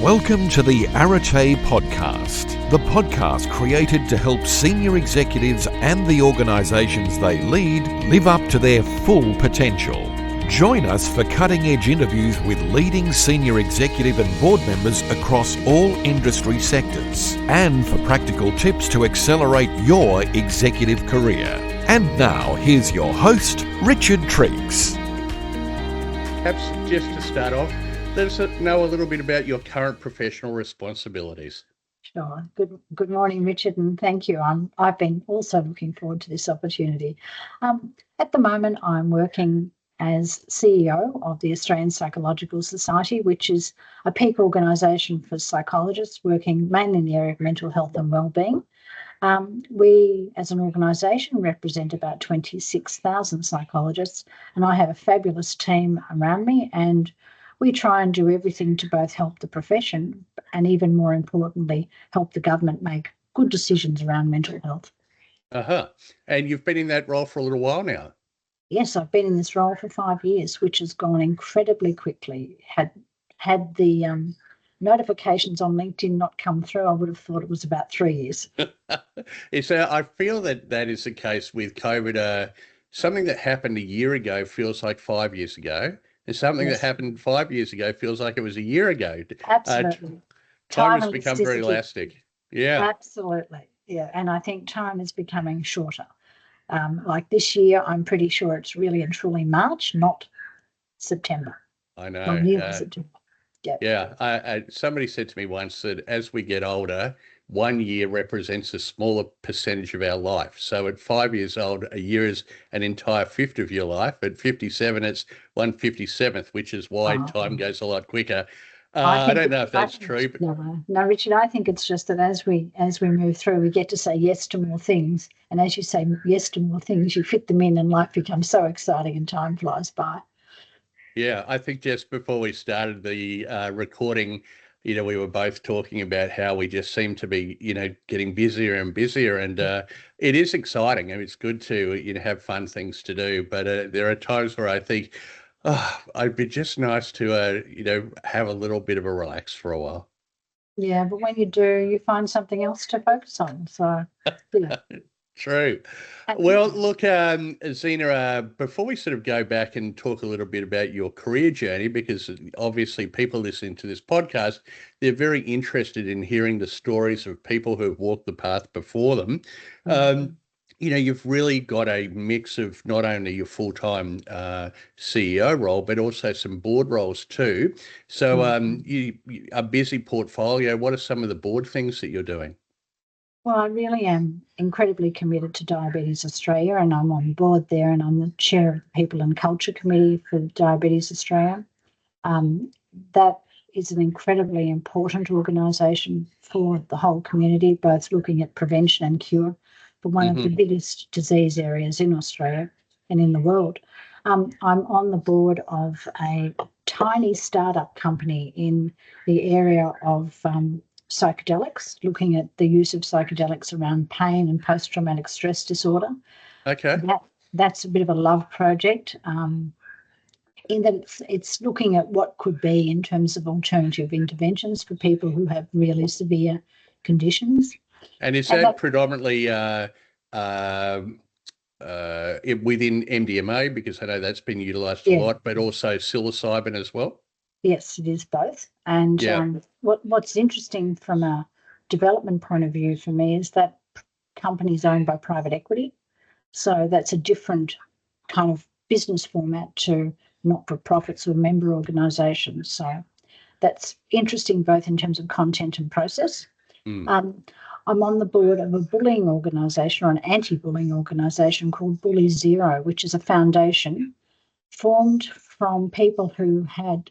Welcome to the Arete Podcast, the podcast created to help senior executives and the organisations they lead live up to their full potential. Join us for cutting-edge interviews with leading senior executive and board members across all industry sectors, and for practical tips to accelerate your executive career. And now, here's your host, Richard Triggs. Perhaps just to start off, let us know a little bit about your current professional responsibilities. Sure. Good morning, Richard, and thank you. I've been also looking forward to this opportunity. At the moment, I'm working as CEO of the Australian Psychological Society, which is a peak organisation for psychologists working mainly in the area of mental health and wellbeing. We, as an organisation, represent about 26,000 psychologists, and I have a fabulous team around me, and we try and do everything to both help the profession and, even more importantly, help the government make good decisions around mental health. And you've been in that role for a little while now. Yes, I've been in this role for 5 years, which has gone incredibly quickly. Had the notifications on LinkedIn not come through, I would have thought it was about 3 years. I feel that is the case with COVID. Something that happened a year ago feels like 5 years ago. And something that happened 5 years ago feels like it was a year ago. Absolutely. Time has become very elastic. Yeah. Absolutely. Yeah. And I think time is becoming shorter. Like this year, I'm pretty sure it's really and truly March, not September. I know. Not nearly September. Yep. Yeah. Somebody said to me once that as we get older, 1 year represents a smaller percentage of our life. So at 5 years old, a year is an entire fifth of your life. At 57, it's 1/57th, which is why time goes a lot quicker. I don't know if that's true. But... No, Richard, I think it's just that as we move through, we get to say yes to more things. And as you say yes to more things, you fit them in and life becomes so exciting and time flies by. Yeah, I think just before we started the recording, we were both talking about how we just seem to be, getting busier and busier, and it is exciting. I mean, it's good to, have fun things to do, but there are times where I think, it'd be just nice to, have a little bit of a relax for a while. Yeah, but when you do, you find something else to focus on. So, yeah. True. Well, look, Zena, before we sort of go back and talk a little bit about your career journey, because obviously people listening to this podcast, they're very interested in hearing the stories of people who have walked the path before them. Mm-hmm. You've really got a mix of not only your full-time CEO role, but also some board roles too. So you a busy portfolio. What are some of the board things that you're doing? Well, I really am incredibly committed to Diabetes Australia, and I'm on board there, and I'm the chair of the People and Culture Committee for Diabetes Australia. That is an incredibly important organisation for the whole community, both looking at prevention and cure for one of the biggest disease areas in Australia and in the world. I'm on the board of a tiny startup company in the area of psychedelics, looking at the use of psychedelics around pain and post-traumatic stress disorder. Okay. That's a bit of a love project in that it's looking at what could be in terms of alternative interventions for people who have really severe conditions. And is that predominantly within MDMA, because I know that's been utilised a lot, but also psilocybin as well? Yes, it is both. And what's interesting from a development point of view for me is that company is owned by private equity. So that's a different kind of business format to not-for-profits or member organisations. So that's interesting both in terms of content and process. I'm on the board of a bullying organisation, or an anti-bullying organisation called Bully Zero, which is a foundation formed from people who had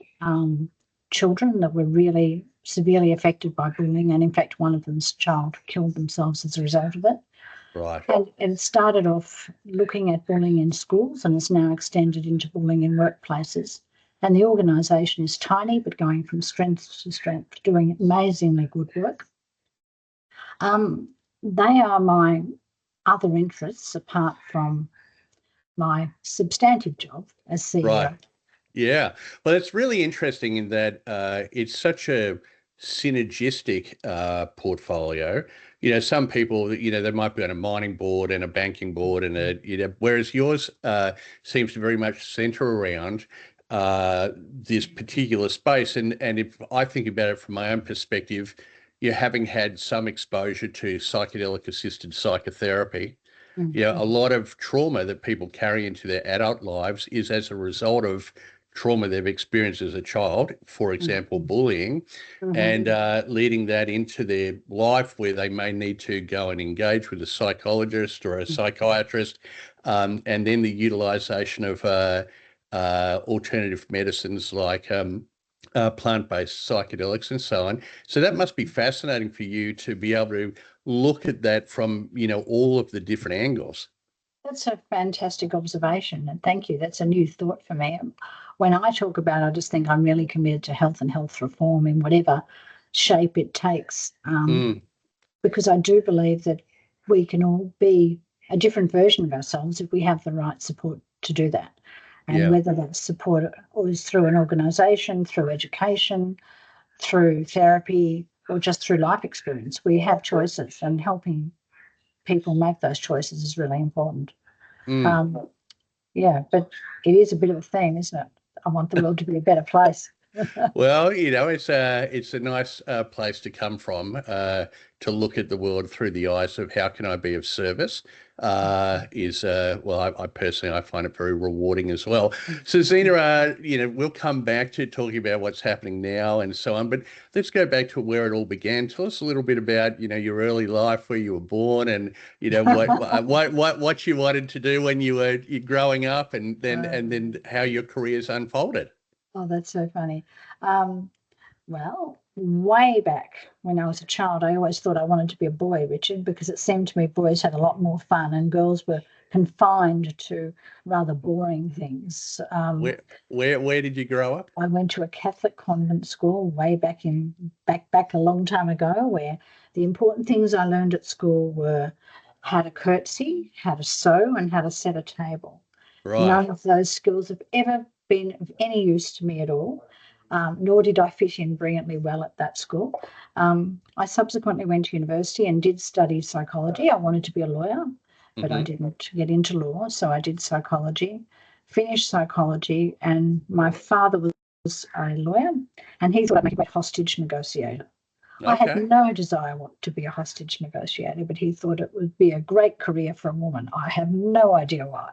children that were really severely affected by bullying, and in fact one of them's child killed themselves as a result of it. Right. And it started off looking at bullying in schools and has now extended into bullying in workplaces. And the organisation is tiny but going from strength to strength, doing amazingly good work. They are my other interests apart from my substantive job as CEO. Right. Yeah. Well, it's really interesting in that it's such a synergistic portfolio. Some people, they might be on a mining board and a banking board, and whereas yours seems to very much center around this particular space. And if I think about it from my own perspective, having had some exposure to psychedelic assisted psychotherapy, a lot of trauma that people carry into their adult lives is as a result of trauma they've experienced as a child, for example, bullying, and leading that into their life where they may need to go and engage with a psychologist or a psychiatrist, and then the utilization of alternative medicines like plant-based psychedelics and so on. So that must be fascinating for you to be able to look at that from, all of the different angles. That's a fantastic observation, and thank you. That's a new thought for me. When I talk about it, I just think I'm really committed to health and health reform in whatever shape it takes, because I do believe that we can all be a different version of ourselves if we have the right support to do that. And whether that support is through an organisation, through education, through therapy, or just through life experience, we have choices, and helping people make those choices is really important. But it is a bit of a theme, isn't it? I want the world to be a better place. Well, it's a nice place to come from, to look at the world through the eyes of how can I be of service, I personally, I find it very rewarding as well. So Zena, we'll come back to talking about what's happening now and so on, but let's go back to where it all began. Tell us a little bit about, your early life, where you were born, and, what you wanted to do when you were growing up, and then how your careers unfolded. Oh, that's so funny. Well, way back when I was a child, I always thought I wanted to be a boy, Richard, because it seemed to me boys had a lot more fun and girls were confined to rather boring things. Where did you grow up? I went to a Catholic convent school way back a long time ago, where the important things I learned at school were how to curtsy, how to sew, and how to set a table. Right. None of those skills have ever been of any use to me at all, nor did I fit in brilliantly well at that school. I subsequently went to university and did study psychology. I wanted to be a lawyer, but I didn't get into law, so I did psychology, finished psychology, and my father was a lawyer, and he thought I'd make a great hostage negotiator. Okay. I had no desire to be a hostage negotiator, but he thought it would be a great career for a woman. I have no idea why.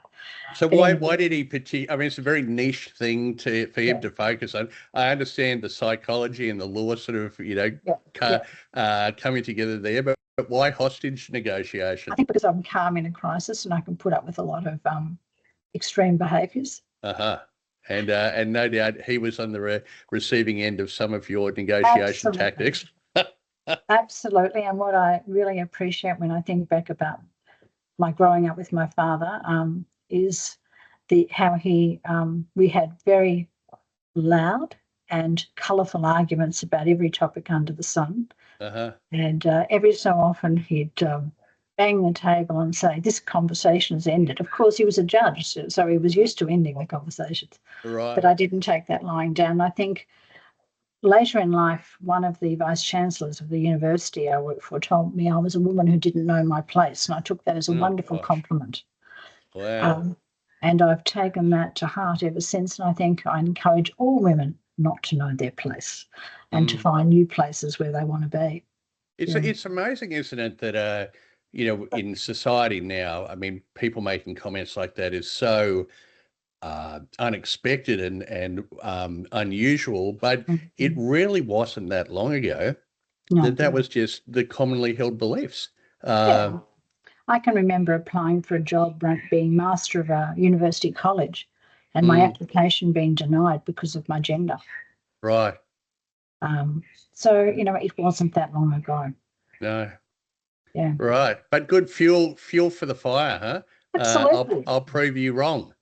So why did he it's a very niche thing for him to focus on. I understand the psychology and the law sort of, coming together there, but why hostage negotiation? I think because I'm calm in a crisis and I can put up with a lot of extreme behaviours. And no doubt he was on the receiving end of some of your negotiation tactics. Absolutely. And what I really appreciate when I think back about my growing up with my father is how we had very loud and colourful arguments about every topic under the sun. And every so often he'd bang the table and say, "This conversation's ended." Of course, he was a judge, so he was used to ending the conversations. Right. But I didn't take that lying down. I think later in life, one of the vice-chancellors of the university I worked for told me I was a woman who didn't know my place, and I took that as a wonderful compliment. Wow. And I've taken that to heart ever since, and I think I encourage all women not to know their place and to find new places where they want to be. It's amazing, isn't it, that, in society now, people making comments like that is so unexpected and unusual, but it really wasn't that long ago that was just the commonly held beliefs. I can remember applying for a job, being master of a university college, and my application being denied because of my gender. Right. So, it wasn't that long ago. No. Yeah. Right. But good fuel for the fire, huh? Absolutely. I'll prove you wrong.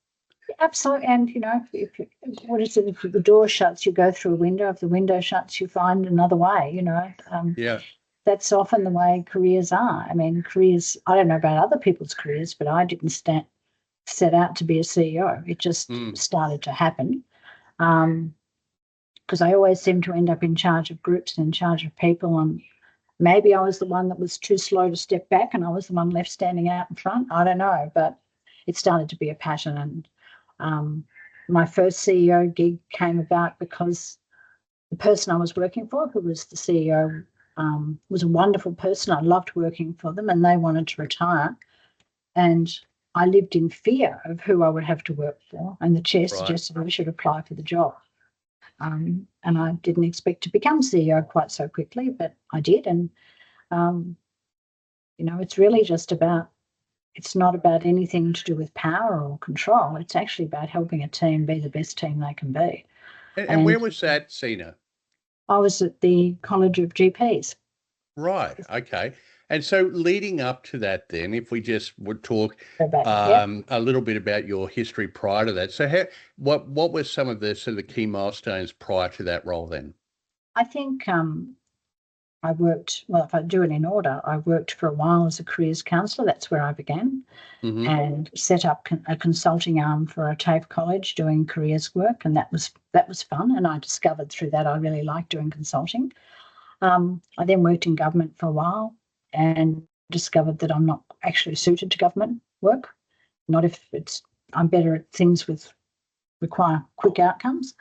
Absolutely. And, if the door shuts, you go through a window. If the window shuts, you find another way, That's often the way careers are. Careers, I don't know about other people's careers, but I didn't set out to be a CEO. It just started to happen. because I always seem to end up in charge of groups and in charge of people, and maybe I was the one that was too slow to step back and I was the one left standing out in front. I don't know, but it started to be a pattern. And my first CEO gig came about because the person I was working for, who was the CEO, was a wonderful person. I loved working for them, and they wanted to retire. And I lived in fear of who I would have to work for, and the chair suggested I should apply for the job. And I didn't expect to become CEO quite so quickly, but I did. And, it's really just about, it's not about anything to do with power or control. It's actually about helping a team be the best team they can be. And where was that, Zena? I was at the College of GPs. Right. Okay. And so leading up to that, then, if we just would talk a little bit about your history prior to that. So what were some of the sort of the key milestones prior to that role then? I think I worked, well, if I do it in order, I worked for a while as a careers counsellor. That's where I began, and set up a consulting arm for a TAFE college doing careers work, and that was fun. And I discovered through that I really liked doing consulting. I then worked in government for a while and discovered that I'm not actually suited to government work. Not if I'm better at things require quick outcomes.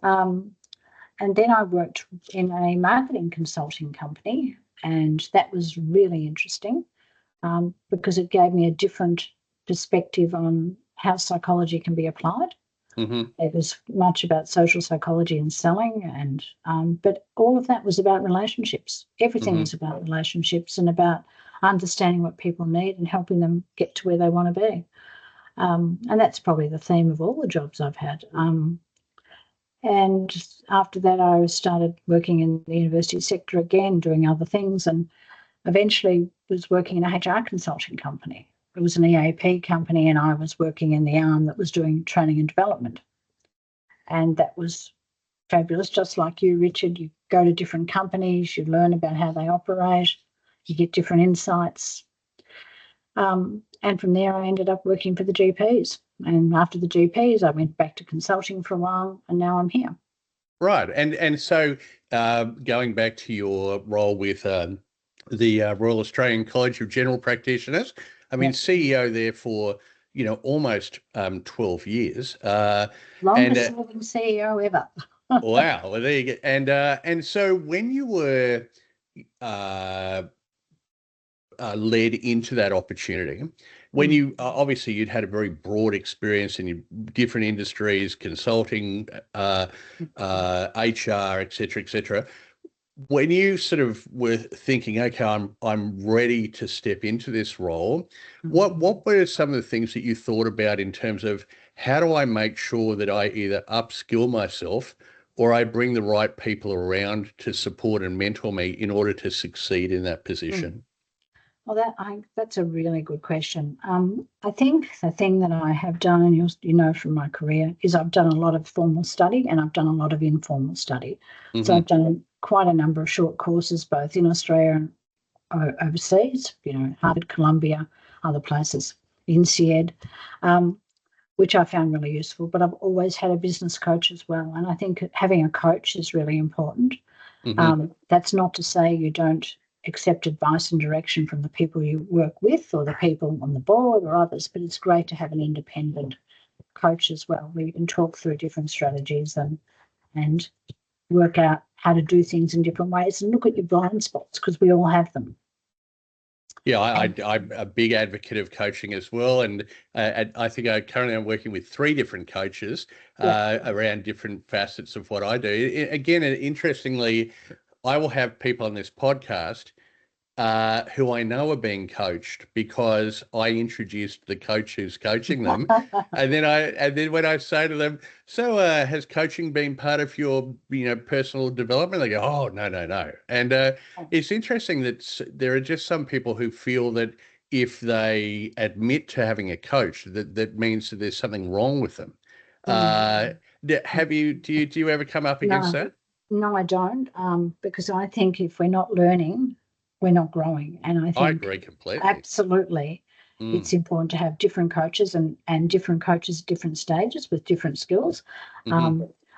And then I worked in a marketing consulting company, and that was really interesting because it gave me a different perspective on how psychology can be applied. It was much about social psychology and selling, and but all of that was about relationships. Everything was about relationships and about understanding what people need and helping them get to where they want to be. And that's probably the theme of all the jobs I've had. And after that, I started working in the university sector again, doing other things, and eventually was working in a HR consulting company. It was an EAP company, and I was working in the arm that was doing training and development. And that was fabulous. Just like you, Richard, you go to different companies, you learn about how they operate, you get different insights. And from there, I ended up working for the GPs. And after the GPs, I went back to consulting for a while, and now I'm here. Right. And so going back to your role with the Royal Australian College of General Practitioners, I mean, CEO there for, almost 12 years. Longest serving CEO ever. Wow. Well, there you go. And so when you were led into that opportunity, when you obviously you'd had a very broad experience in different industries, consulting, HR, et cetera, when you sort of were thinking, okay, I'm ready to step into this role, what were some of the things that you thought about in terms of how do I make sure that I either upskill myself or I bring the right people around to support and mentor me in order to succeed in that position? Well, that's a really good question. I think the thing that I have done, and you know from my career, is I've done a lot of formal study and I've done a lot of informal study. So I've done quite a number of short courses, both in Australia and overseas, Harvard, Columbia, other places, INSEAD, which I found really useful. But I've always had a business coach as well. And I think having a coach is really important. That's not to say you don't accept advice and direction from the people you work with or the people on the board or others, but it's great to have an independent coach as well, where you can talk through different strategies and work out how to do things in different ways and look at your blind spots, because we all have them. Yeah, I'm a big advocate of coaching as well, and I think currently I'm working with 3 different coaches around different facets of what I do. Again, interestingly, I will have people on this podcast who I know are being coached because I introduced the coach who's coaching them, and then when I say to them, "So, has coaching been part of your personal development?" They go, "Oh, no." And it's interesting that there are just some people who feel that if they admit to having a coach, that means that there's something wrong with them. Do you ever come up against that? No, I don't, because I think if we're not learning, we're not growing. And I think I agree completely. Absolutely. It's important to have different coaches and different coaches at different stages with different skills.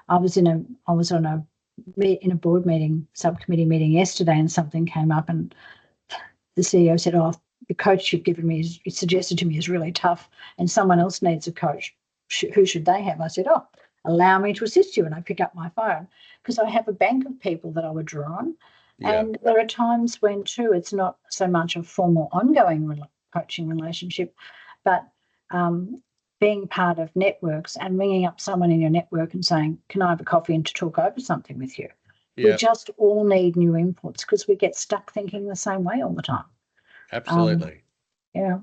I was on a board meeting, subcommittee meeting yesterday, and something came up, and the CEO said, "Oh, the coach you've given me, suggested to me, is really tough, and someone else needs a coach. Who should they have?" I said, "Oh, allow me to assist you." And I pick up my phone because I have a bank of people that I would draw on. Yeah. And there are times when, too, it's not so much a formal ongoing coaching relationship, but being part of networks and ringing up someone in your network and saying, "Can I have a coffee and to talk over something with you?" Yeah. We just all need new inputs because we get stuck thinking the same way all the time. Absolutely. Yeah.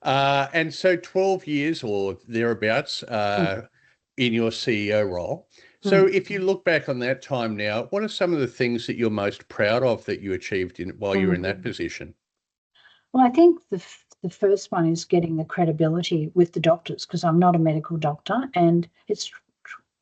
And so 12 years or thereabouts in your CEO role. So if you look back on that time now, what are some of the things that you're most proud of that you achieved while you were in that position? Well, I think the first one is getting the credibility with the doctors, because I'm not a medical doctor and it's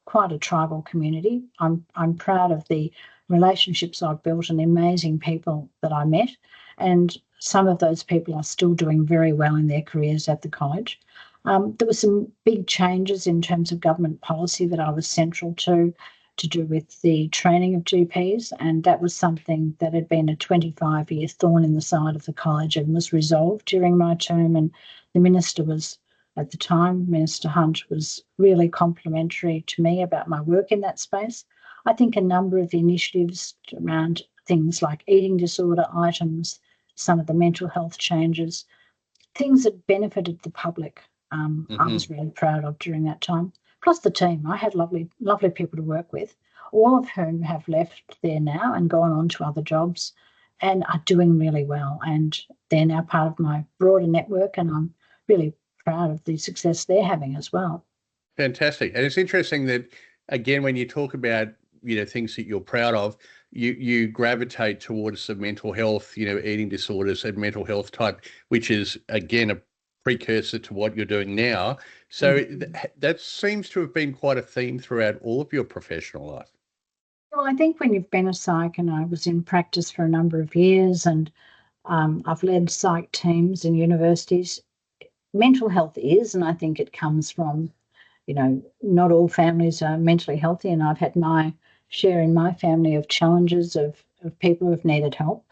quite a tribal community. I'm proud of the relationships I've built and the amazing people that I met, and some of those people are still doing very well in their careers at the college. There were some big changes in terms of government policy that I was central to do with the training of GPs, and that was something that had been a 25-year thorn in the side of the college and was resolved during my term. And the minister was, at the time, Minister Hunt, was really complimentary to me about my work in that space. I think a number of the initiatives around things like eating disorder items, some of the mental health changes, things that benefited the public, I was really proud of during that time. Plus the team. I had lovely people to work with, all of whom have left there now and gone on to other jobs and are doing really well. And they're now part of my broader network, and I'm really proud of the success they're having as well. Fantastic. And it's interesting that, again, when you talk about, things that you're proud of, you gravitate towards the mental health, eating disorders and mental health type, which is, again, a precursor to what you're doing now. So that seems to have been quite a theme throughout all of your professional life. Well, I think when you've been a psych, and I was in practice for a number of years, and I've led psych teams in universities, mental health is, and I think it comes from, not all families are mentally healthy, and I've had my share in my family of challenges of people who've needed help.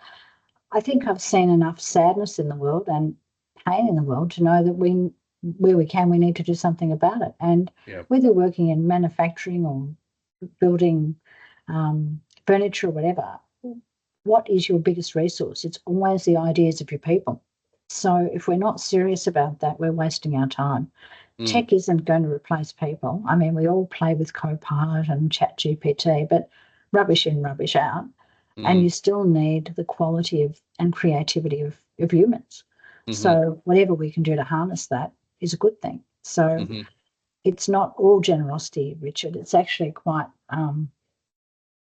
I think I've seen enough sadness in the world and pain in the world to know that where we can, we need to do something about it. And whether working in manufacturing or building furniture or whatever, what is your biggest resource? It's always the ideas of your people. So if we're not serious about that, we're wasting our time. Tech isn't going to replace people. I mean, we all play with Copilot and ChatGPT, but rubbish in, rubbish out. And you still need the quality and creativity of humans. So whatever we can do to harness that is a good thing. So it's not all generosity, Richard. It's actually quite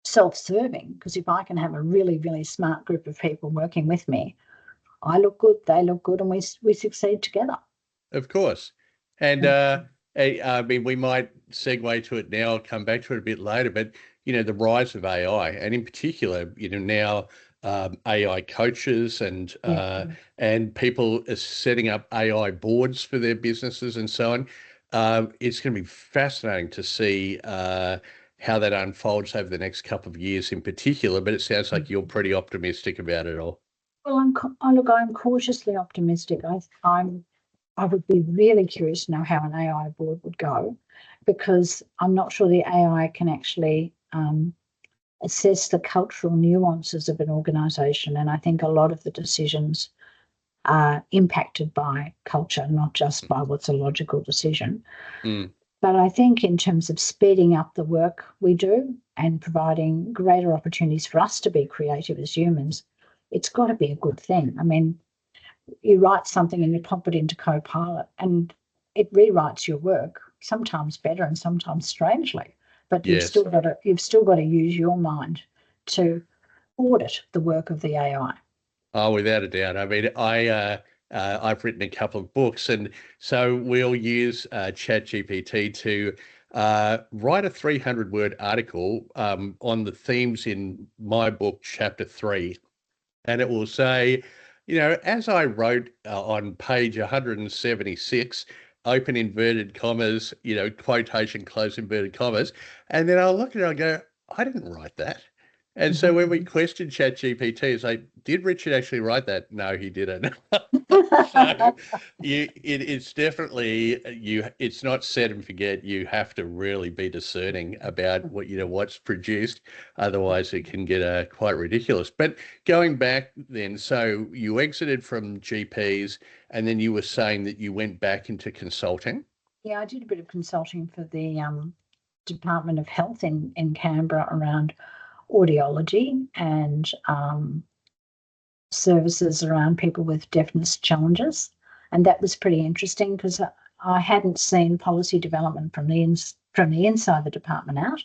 self-serving, because if I can have a really, really smart group of people working with me, I look good, they look good, and we succeed together. Of course. And I mean, we might segue to it now, come back to it a bit later, but, the rise of AI, and in particular, now AI coaches and people are setting up AI boards for their businesses and so on. It's going to be fascinating to see how that unfolds over the next couple of years in particular, but it sounds like you're pretty optimistic about it all. Well, I'm cautiously optimistic. I would be really curious to know how an AI board would go, because I'm not sure the AI can actually assess the cultural nuances of an organisation. And I think a lot of the decisions are impacted by culture, not just by what's a logical decision. But I think in terms of speeding up the work we do and providing greater opportunities for us to be creative as humans, it's got to be a good thing. I mean, you write something and you pop it into Copilot and it rewrites your work, sometimes better and sometimes strangely. But you've still got to use your mind to audit the work of the AI. Oh, without a doubt. I mean, I've written a couple of books, and so we'll use ChatGPT to write a 300-word article on the themes in my book, Chapter 3, and it will say, as I wrote on page 176, open inverted commas, quotation, close inverted commas. And then I'll look at it and I'll go, I didn't write that. And so when we question ChatGPT, it's like, did Richard actually write that? No, he didn't. So it's definitely it's not set and forget. You have to really be discerning about what's produced. Otherwise, it can get quite ridiculous. But going back then, so you exited from GPs, and then you were saying that you went back into consulting. Yeah, I did a bit of consulting for the Department of Health in Canberra around audiology and services around people with deafness challenges. And that was pretty interesting because I hadn't seen policy development from the inside the department out.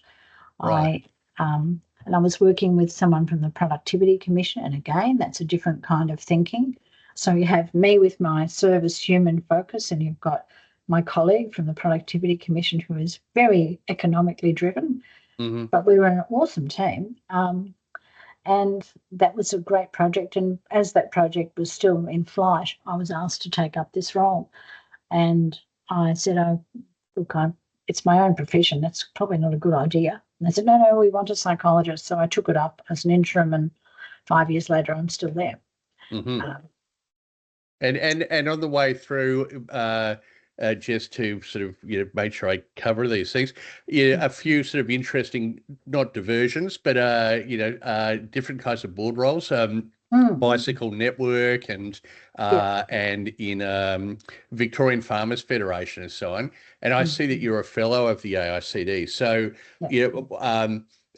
Right. And I was working with someone from the Productivity Commission, and again, that's a different kind of thinking. So you have me with my service human focus, and you've got my colleague from the Productivity Commission who is very economically driven. Mm-hmm. But we were an awesome team. And that was a great project. And as that project was still in flight, I was asked to take up this role. And I said, oh, look, it's my own profession. That's probably not a good idea. And they said, no, we want a psychologist. So I took it up as an interim, and 5 years later, I'm still there. Mm-hmm. And on the way through, just to sort of make sure I cover these things, a few sort of interesting, not diversions, but different kinds of board roles. Bicycle Network and in Victorian Farmers Federation and so on. And I see that you're a fellow of the AICD. So,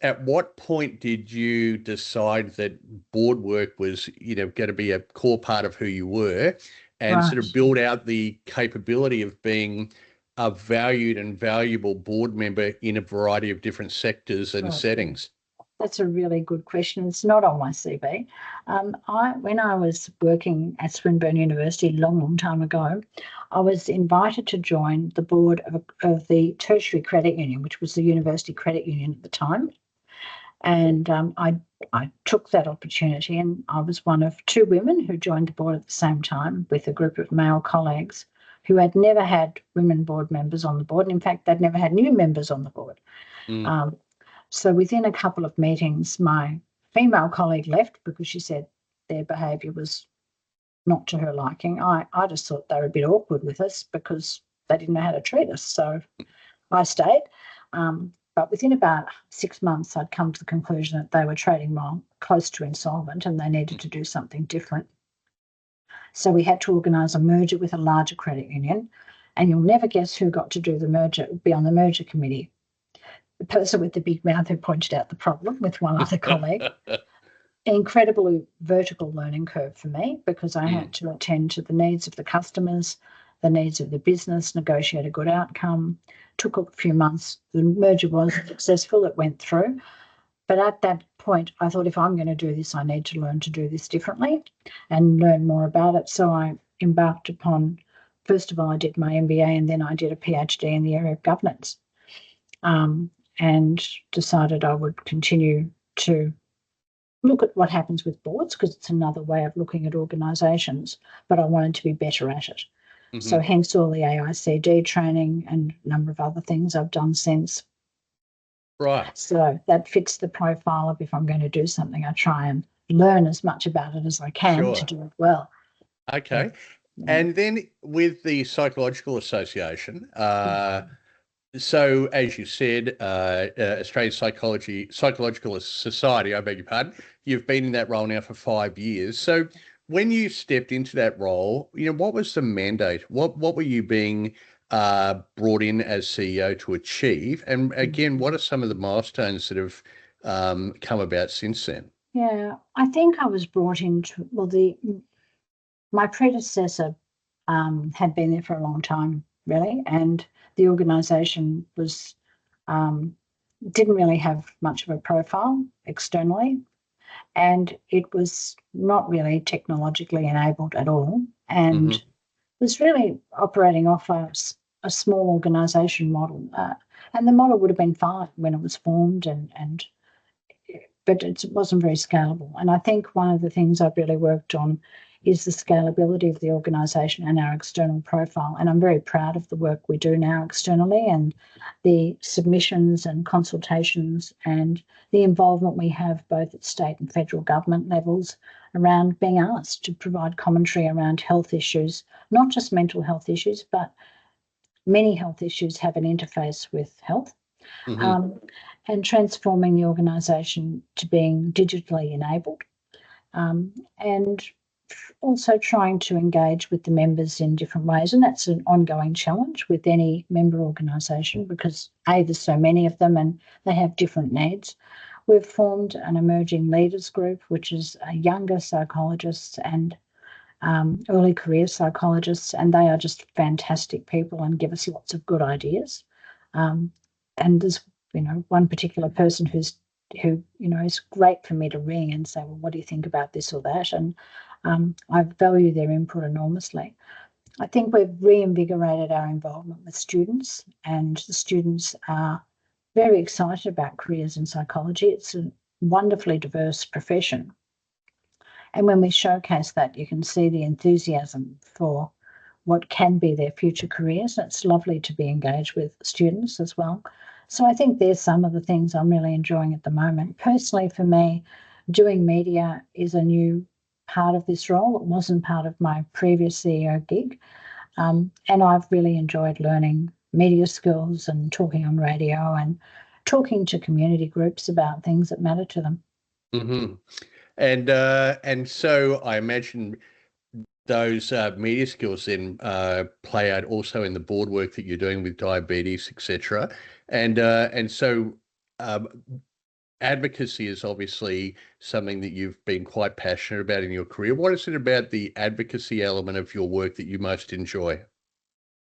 at what point did you decide that board work was, going to be a core part of who you were, and sort of build out the capability of being a valued and valuable board member in a variety of different sectors and settings? That's a really good question. It's not on my CV. When I was working at Swinburne University a long, long time ago, I was invited to join the board of the Tertiary Credit Union, which was the University Credit Union at the time. And I took that opportunity, and I was one of two women who joined the board at the same time with a group of male colleagues who had never had women board members on the board. And in fact, they'd never had new members on the board. So within a couple of meetings, my female colleague left because she said their behaviour was not to her liking. I just thought they were a bit awkward with us because they didn't know how to treat us. So I stayed. But within about 6 months, I'd come to the conclusion that they were trading wrong, close to insolvent, and they needed to do something different. So we had to organise a merger with a larger credit union, and you'll never guess who got to do the merger, be on the merger committee. The person with the big mouth who pointed out the problem with one other colleague. An incredibly vertical learning curve for me because I had to attend to the needs of the customers, the needs of the business, negotiate a good outcome. Took a few months. The merger was successful. It went through. But at that point, I thought, if I'm going to do this, I need to learn to do this differently and learn more about it. So I embarked upon, first of all, I did my MBA, and then I did a PhD in the area of governance. And decided I would continue to look at what happens with boards because it's another way of looking at organisations, but I wanted to be better at it. So hence all the AICD training and a number of other things I've done since. Right. So that fits the profile of if I'm going to do something, I try and learn as much about it as I can to do it well. Okay. And then with the Psychological Association, so, as you said, Australian Psychological Society, I beg your pardon, you've been in that role now for 5 years. So, when you stepped into that role, what was the mandate? What were you being brought in as CEO to achieve? And again, what are some of the milestones that have come about since then? Yeah, I think I was brought into, my predecessor had been there for a long time, really, and the organisation was didn't really have much of a profile externally, and it was not really technologically enabled at all, and was really operating off a small organisation model. And the model would have been fine when it was formed, but it wasn't very scalable. And I think one of the things I've really worked on is the scalability of the organisation and our external profile. And I'm very proud of the work we do now externally, and the submissions and consultations and the involvement we have both at state and federal government levels around being asked to provide commentary around health issues, not just mental health issues, but many health issues have an interface with health. And transforming the organisation to being digitally enabled, and also trying to engage with the members in different ways. And that's an ongoing challenge with any member organisation because, A, there's so many of them and they have different needs. We've formed an emerging leaders group, which is younger psychologists and early career psychologists, and they are just fantastic people and give us lots of good ideas. And there's one particular person who is great for me to ring and say, well, what do you think about this or that? And I value their input enormously. I think we've reinvigorated our involvement with students, and the students are very excited about careers in psychology. It's a wonderfully diverse profession. And when we showcase that, you can see the enthusiasm for what can be their future careers. It's lovely to be engaged with students as well. So I think there's some of the things I'm really enjoying at the moment. Personally, for me, doing media is a new part of this role. It wasn't part of my previous CEO gig. And I've really enjoyed learning media skills and talking on radio and talking to community groups about things that matter to them. Mm-hmm. And so I imagine those media skills then play out also in the board work that you're doing with diabetes, etc. And so advocacy is obviously something that you've been quite passionate about in your career. What is it about the advocacy element of your work that you most enjoy?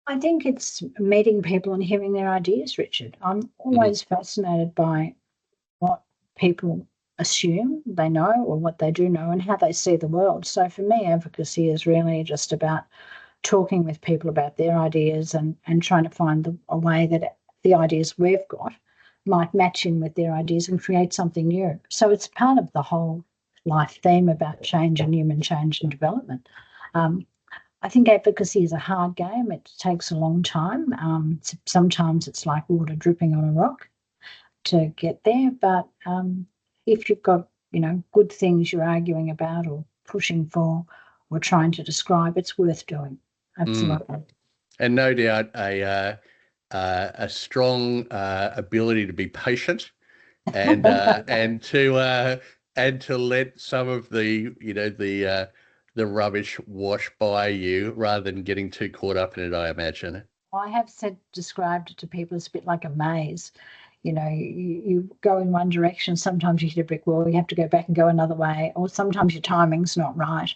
I think it's meeting people and hearing their ideas, Richard. I'm always fascinated by what people assume they know or what they do know and how they see the world. So for me, advocacy is really just about talking with people about their ideas and trying to find a way that the ideas we've got might match in with their ideas and create something new. So it's part of the whole life theme about change and human change and development. I think advocacy is a hard game. It takes a long time. Sometimes it's like water dripping on a rock to get there. But if you've got, good things you're arguing about or pushing for or trying to describe, it's worth doing. Absolutely. And no doubt a strong ability to be patient and to let some of the rubbish wash by you rather than getting too caught up in it, I imagine. I have described it to people as a bit like a maze. You go in one direction, sometimes you hit a brick wall, you have to go back and go another way, or sometimes your timing's not right,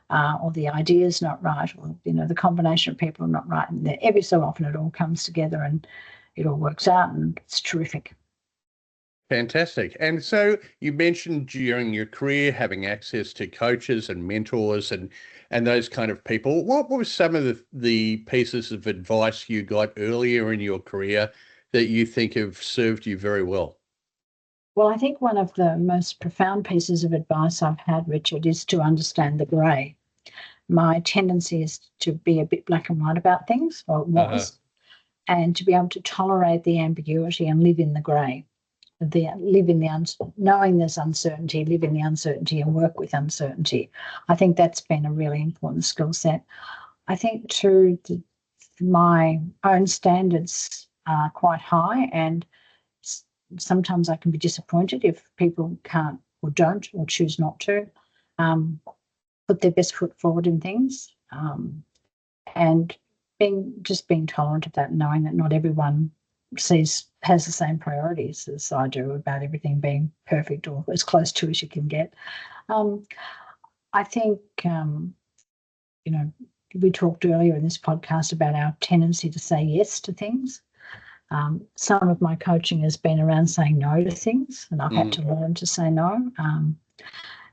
or the idea's not right, or, the combination of people are not right. And every so often it all comes together and it all works out and it's terrific. Fantastic. And so you mentioned during your career having access to coaches and mentors and those kind of people. What were some of the pieces of advice you got earlier in your career that you think have served you very well? Well, I think one of the most profound pieces of advice I've had, Richard, is to understand the grey. My tendency is to be a bit black and white about things, or it was, and to be able to tolerate the ambiguity and live in the grey. Knowing there's uncertainty, live in the uncertainty and work with uncertainty. I think that's been a really important skill set. I think too, my own standards are quite high, and sometimes I can be disappointed if people can't or don't or choose not to put their best foot forward in things, and being tolerant of that, knowing that not everyone has the same priorities as I do about everything being perfect or as close to as you can get. I think, we talked earlier in this podcast about our tendency to say yes to things. Some of my coaching has been around saying no to things, and I've had to learn to say no.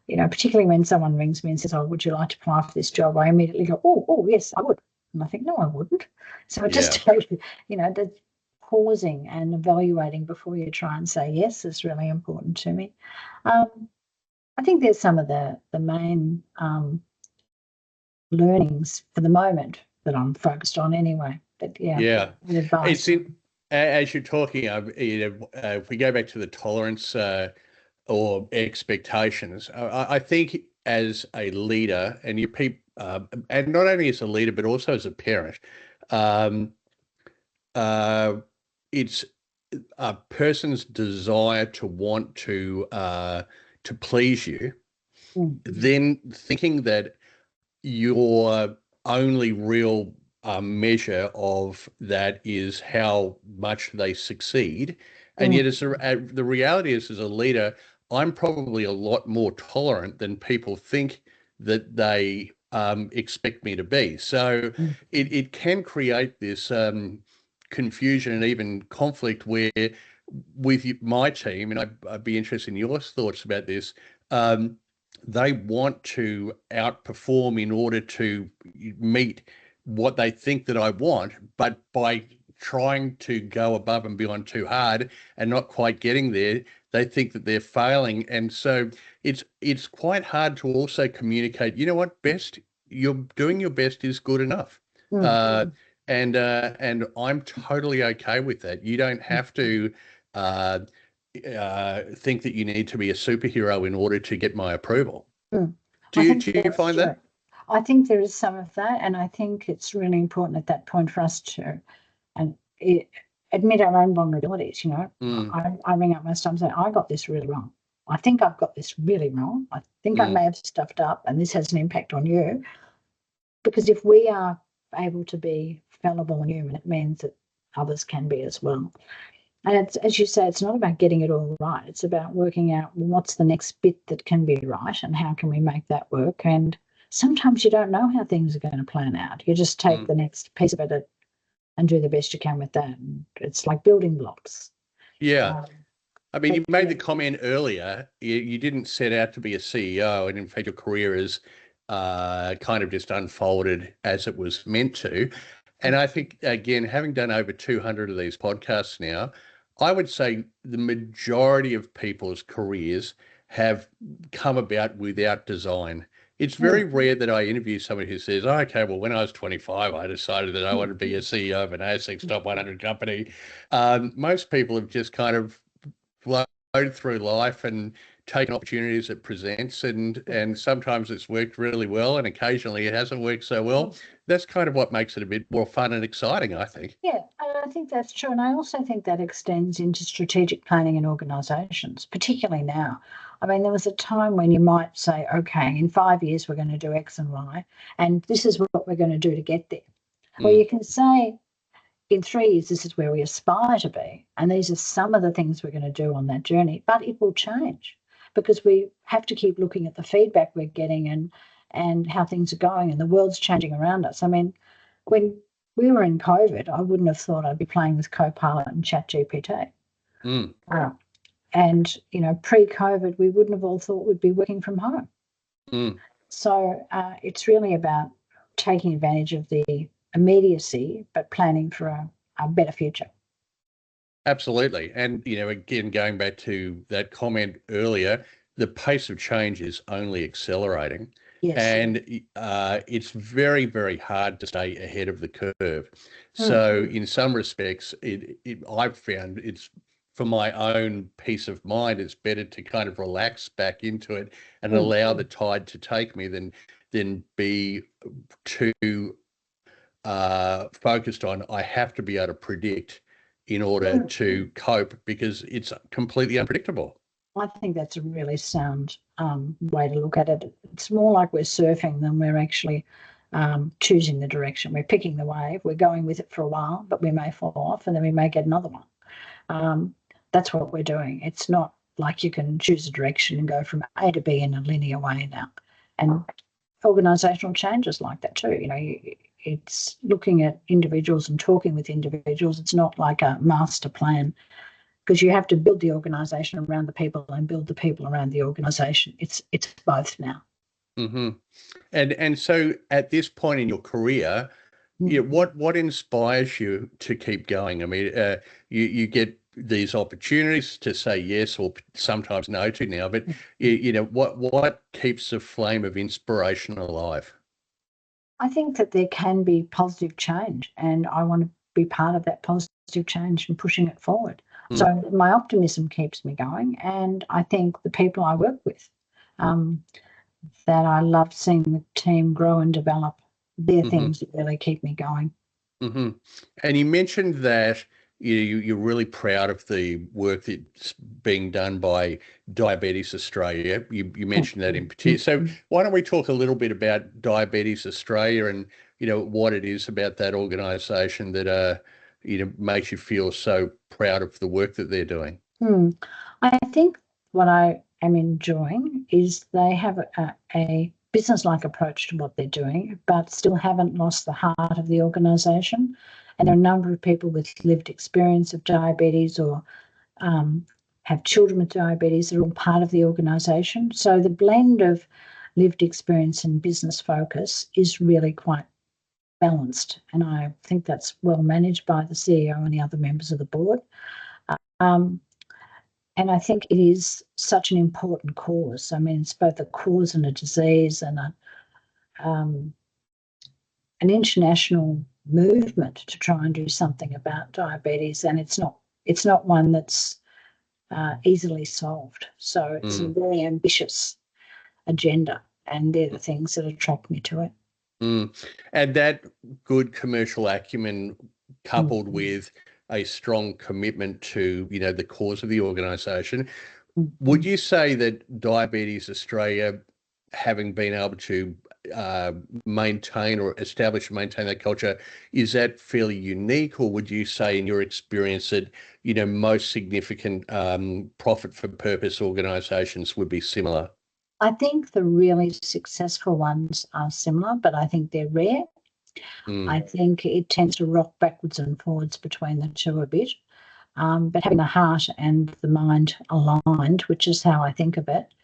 Particularly when someone rings me and says, "Oh, would you like to apply for this job?" I immediately go, "Oh, yes, I would." And I think, "No, I wouldn't." So it just tells you, that pausing and evaluating before you try and say yes is really important to me. I think there's some of the main learnings for the moment that I'm focused on anyway. But Yeah. advice. As you're talking, if we go back to the tolerance or expectations, I think as a leader, and and not only as a leader but also as a parent, it's a person's desire to want to please you, then thinking that your only real measure of that is how much they succeed. And yet the reality is, as a leader, I'm probably a lot more tolerant than people think that they expect me to be. So it can create this confusion and even conflict where with my team, and I'd be interested in your thoughts about this, they want to outperform in order to meet what they think that I want, but by trying to go above and beyond too hard and not quite getting there, they think that they're failing. And so it's quite hard to also communicate, you know what, you're doing your best is good enough. And I'm totally okay with that. You don't have to think that you need to be a superhero in order to get my approval. Do you find that? I think there is some of that, and I think it's really important at that point for us to admit our own vulnerabilities. I ring up my staff and say, I got this really wrong. I think I've got this really wrong. I think I may have stuffed up, and this has an impact on you. Because if we are able to be fallible and human, it means that others can be as well. And it's, as you say, it's not about getting it all right. It's about working out what's the next bit that can be right and how can we make that work. And sometimes you don't know how things are going to plan out. You just take the next piece of it and do the best you can with that. And it's like building blocks. Yeah. I mean, you made the comment earlier, you didn't set out to be a CEO, and in fact, your career is kind of just unfolded as it was meant to. And I think, again, having done over 200 of these podcasts now, I would say the majority of people's careers have come about without design. It's very rare that I interview somebody who says, oh, okay, well, when I was 25, I decided that I wanted to be a CEO of an ASX top 100 company. Most people have just kind of flowed through life and taken opportunities it presents, and sometimes it's worked really well and occasionally it hasn't worked so well. That's kind of what makes it a bit more fun and exciting, I think. Yeah, I think that's true. And I also think that extends into strategic planning in organisations, particularly now. I mean, there was a time when you might say, okay, in 5 years, we're going to do X and Y, and this is what we're going to do to get there. Well, you can say in 3 years, this is where we aspire to be, and these are some of the things we're going to do on that journey, but it will change because we have to keep looking at the feedback we're getting and how things are going, and the world's changing around us. I mean, when we were in COVID, I wouldn't have thought I'd be playing with Copilot and ChatGPT. And, pre-COVID, we wouldn't have all thought we'd be working from home. So it's really about taking advantage of the immediacy, but planning for a better future. Absolutely. And, again, going back to that comment earlier, the pace of change is only accelerating. Yes. And it's very, very hard to stay ahead of the curve. So in some respects, I've found it's, for my own peace of mind, it's better to kind of relax back into it and allow the tide to take me than be too focused on, I have to be able to predict in order to cope, because it's completely unpredictable. I think that's a really sound way to look at it. It's more like we're surfing than we're actually choosing the direction. We're picking the wave. We're going with it for a while, but we may fall off and then we may get another one. That's what we're doing. It's not like you can choose a direction and go from A to B in a linear way now. And organisational change is like that too. It's looking at individuals and talking with individuals. It's not like a master plan, because you have to build the organisation around the people and build the people around the organisation. It's both now. And so at this point in your career, what inspires you to keep going? I mean, you get these opportunities to say yes or sometimes no to now, but what keeps the flame of inspiration alive? I think that there can be positive change, and I want to be part of that positive change and pushing it forward. So my optimism keeps me going, and I think the people I work with, that I love seeing the team grow and develop. They're things that really keep me going. And you mentioned that you're really proud of the work that's being done by Diabetes Australia. You mentioned that in particular. So why don't we talk a little bit about Diabetes Australia and, what it is about that organisation that, makes you feel so proud of the work that they're doing? I think what I am enjoying is they have a business-like approach to what they're doing, but still haven't lost the heart of the organisation. And there are a number of people with lived experience of diabetes or have children with diabetes that are all part of the organisation. So the blend of lived experience and business focus is really quite balanced. And I think that's well managed by the CEO and the other members of the board. And I think it is such an important cause. I mean, it's both a cause and a disease and an international movement to try and do something about diabetes. And it's not one that's easily solved. So it's a very ambitious agenda, and they're the things that attract me to it. And that good commercial acumen coupled with a strong commitment to, the cause of the organisation. Would you say that Diabetes Australia, having been able to maintain or establish and maintain that culture, is that fairly unique, or would you say in your experience that, most significant profit for purpose organisations would be similar? I think the really successful ones are similar, but I think they're rare. I think it tends to rock backwards and forwards between the two a bit. But having the heart and the mind aligned, which is how I think of it,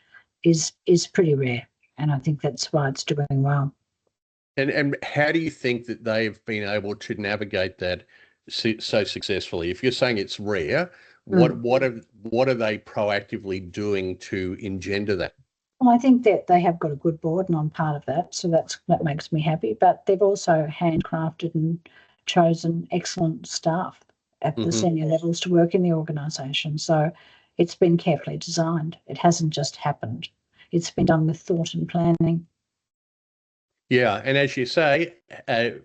is pretty rare. And I think that's why it's doing well. And how do you think that they've been able to navigate that so successfully? If you're saying it's rare, what are they proactively doing to engender that? Well, I think that they have got a good board, and I'm part of that, so that makes me happy. But they've also handcrafted and chosen excellent staff at the senior levels to work in the organisation. So it's been carefully designed. It hasn't just happened. It's been done with thought and planning. Yeah, and as you say,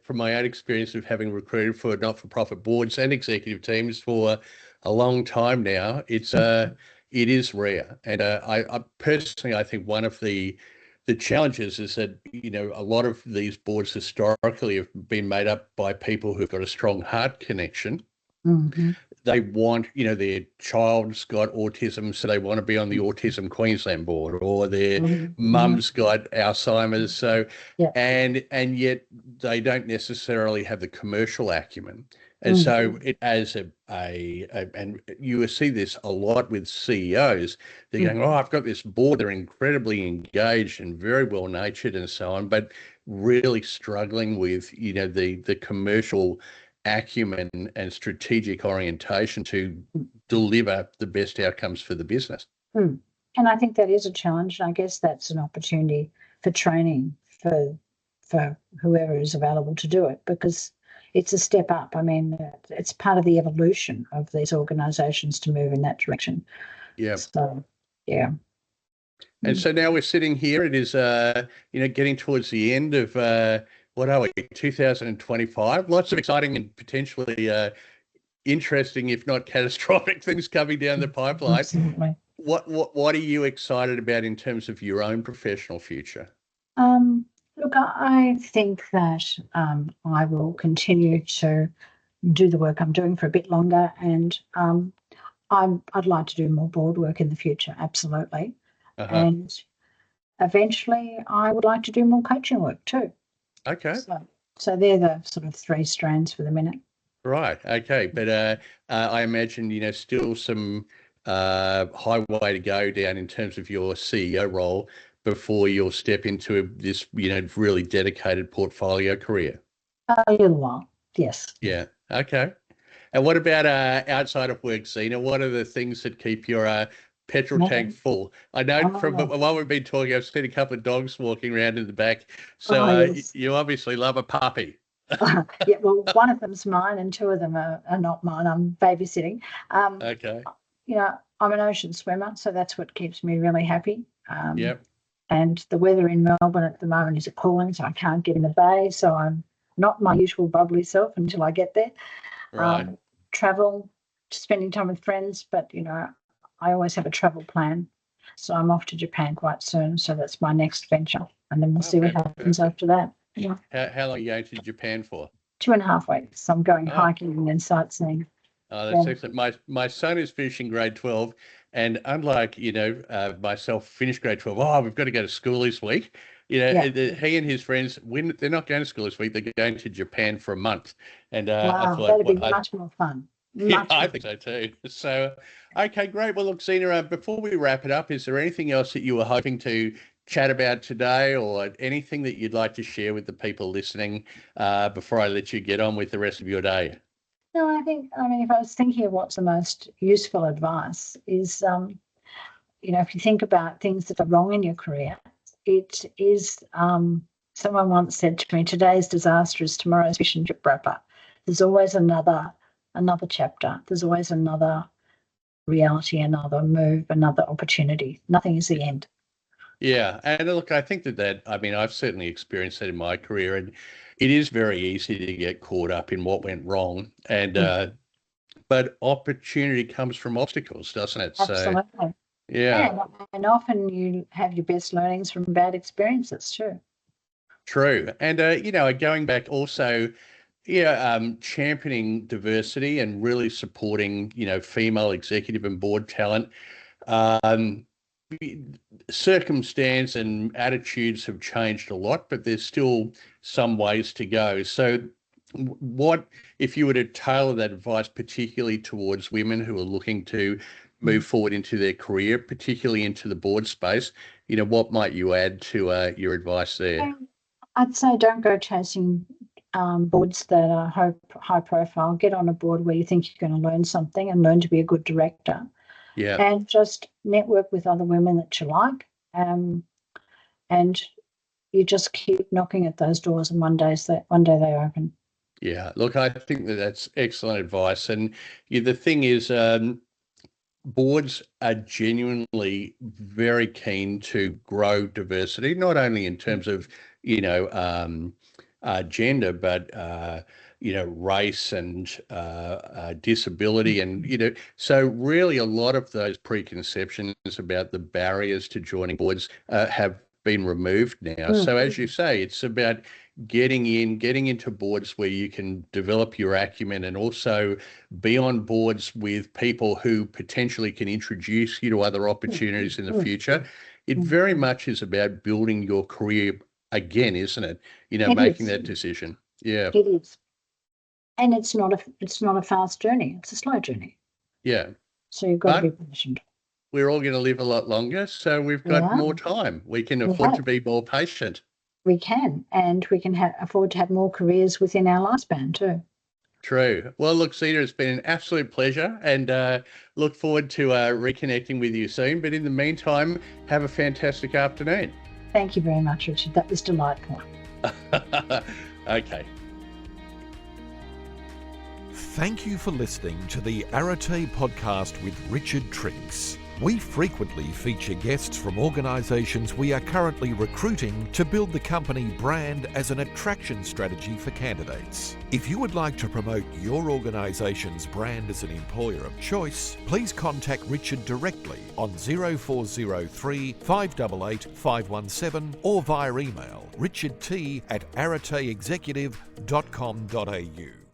from my own experience of having recruited for not-for-profit boards and executive teams for a long time now, it is rare. And I personally, I think one of the challenges is that, a lot of these boards historically have been made up by people who've got a strong heart connection. They want, their child's got autism, so they want to be on the Autism Queensland board, or their mum's got Alzheimer's. So, and yet they don't necessarily have the commercial acumen. And so it as and you see this a lot with CEOs. They're going, I've got this board. They're incredibly engaged and very well natured and so on, but really struggling with, the commercial acumen and strategic orientation to deliver the best outcomes for the business. And I think that is a challenge. And I guess that's an opportunity for training for whoever is available to do it, because it's a step up. I mean, it's part of the evolution of these organisations to move in that direction. Yeah. So, yeah. And so now we're sitting here. It is, getting towards the end of, what are we, 2025? Lots of exciting and potentially interesting, if not catastrophic, things coming down the pipeline. Absolutely. What are you excited about in terms of your own professional future? Look, I think that I will continue to do the work I'm doing for a bit longer, and I'd like to do more board work in the future, absolutely. And eventually I would like to do more coaching work too. Okay. So they're the sort of three strands for the minute. Right. Okay. But I imagine, still some highway to go down in terms of your CEO role before you'll step into this, really dedicated portfolio career. A little while, yes. Yeah. Okay. And what about outside of work, Zena? What are the things that keep your petrol tank full. I know from Oh. while we've been talking, I've seen a couple of dogs walking around in the back. So Yes. you obviously love a puppy. Yeah, well, one of them's mine and two of them are not mine. I'm babysitting. Okay. I'm an ocean swimmer, so that's what keeps me really happy. Yep. And the weather in Melbourne at the moment is appalling, so I can't get in the bay. So I'm not my usual bubbly self until I get there. Right. Travel, spending time with friends, but I always have a travel plan. So I'm off to Japan quite soon. So that's my next venture, and then we'll see what happens after that. Yeah. How long are you going to Japan for? 2.5 weeks. So I'm going hiking and then sightseeing. Oh, that's excellent. My son is finishing grade 12, and unlike myself, finished grade 12. Oh, we've got to go to school this week. He and his friends, when they're not going to school this week, they're going to Japan for a month. And wow, that'd be much more fun. I think so too. So, okay, great. Well, look, Zena, before we wrap it up, is there anything else that you were hoping to chat about today, or anything that you'd like to share with the people listening before I let you get on with the rest of your day? No, I mean, if I was thinking of what's the most useful advice is, if you think about things that are wrong in your career, it is, someone once said to me, today's disaster is tomorrow's mission trip wrapper. There's always another chapter. There's always another reality, another move, another opportunity. Nothing is the end. Yeah. And look, I think I've certainly experienced that in my career, and it is very easy to get caught up in what went wrong. And, but opportunity comes from obstacles, doesn't it? Absolutely. So, yeah. And often you have your best learnings from bad experiences too. True. And, going back also, championing diversity and really supporting, female executive and board talent. Circumstance and attitudes have changed a lot, but there's still some ways to go. So what, if you were to tailor that advice particularly towards women who are looking to move forward into their career, particularly into the board space, what might you add to your advice there? I'd say don't go chasing boards that are high profile. Get on a board where you think you're going to learn something and learn to be a good director. Yeah. And just network with other women that you like. And you just keep knocking at those doors, and one day they open. Yeah. Look, I think that's excellent advice. And the thing is, boards are genuinely very keen to grow diversity, not only in terms of, gender, but race and disability, and so really a lot of those preconceptions about the barriers to joining boards have been removed now. So as you say, it's about getting into boards where you can develop your acumen and also be on boards with people who potentially can introduce you to other opportunities in the future. It very much is about building your career again, isn't it? Making that decision. Yeah. It is. And it's not a fast journey. It's a slow journey. Yeah. So you've got to be patient. We're all going to live a lot longer, so we've got more time. We can afford to be more patient. We can, and we can afford to have more careers within our lifespan too. True. Well, look, Zena, it's been an absolute pleasure, and look forward to reconnecting with you soon. But in the meantime, have a fantastic afternoon. Thank you very much, Richard. That was delightful. Okay. Thank you for listening to the Arete podcast with Richard Triggs. We frequently feature guests from organisations we are currently recruiting to build the company brand as an attraction strategy for candidates. If you would like to promote your organisation's brand as an employer of choice, please contact Richard directly on 0403 588 517 or via email richardt@areteexecutive.com.au.